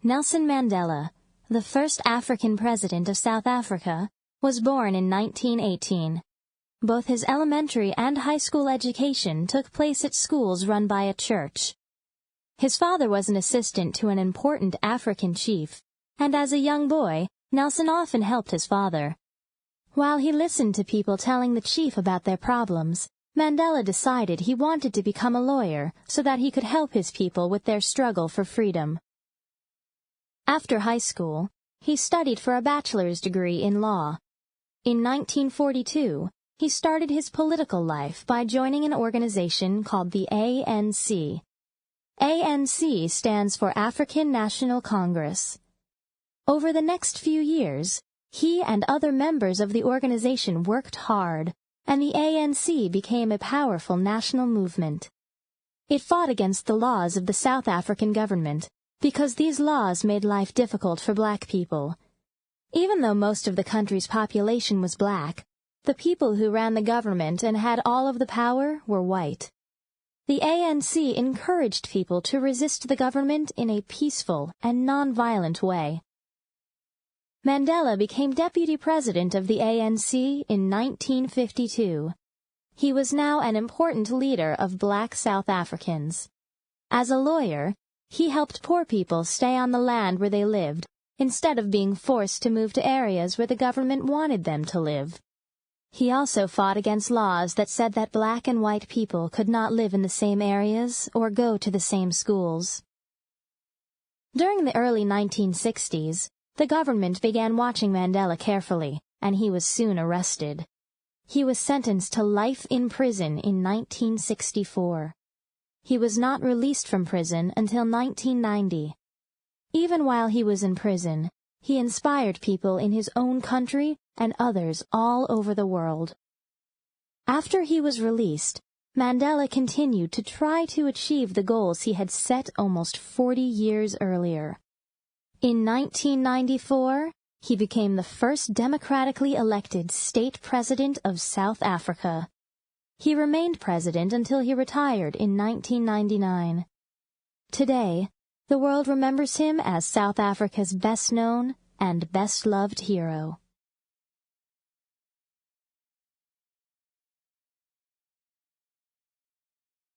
Nelson Mandela, the first African president of South Africa, was born in 1918. Both his elementary and high school education took place at schools run by a church. His father was an assistant to an important African chief, and as a young boy, Nelson often helped his father. While he listened to people telling the chief about their problems, Mandela decided he wanted to become a lawyer so that he could help his people with their struggle for freedom. After high school, he studied for a bachelor's degree in law. In 1942, he started his political life by joining an organization called the ANC. ANC stands for African National Congress. Over the next few years, he and other members of the organization worked hard, and the ANC became a powerful national movement. It fought against the laws of the South African government, because these laws made life difficult for black people. Even though most of the country's population was black, the people who ran the government and had all of the power were white. The ANC encouraged people to resist the government in a peaceful and non-violent way. Mandela became deputy president of the ANC in 1952. He was now an important leader of black South Africans. As a lawyer, he helped poor people stay on the land where they lived, instead of being forced to move to areas where the government wanted them to live. He also fought against laws that said that black and white people could not live in the same areas or go to the same schools. During the early 1960s, the government began watching Mandela carefully, and he was soon arrested. He was sentenced to life in prison in 1964. He was not released from prison until 1990. Even while he was in prison, he inspired people in his own country and others all over the world. After he was released, Mandela continued to try to achieve the goals he had set almost 40 years earlier. In 1994, he became the first democratically elected state president of South Africa. He remained president until he retired in 1999. Today, the world remembers him as South Africa's best-known and best-loved hero.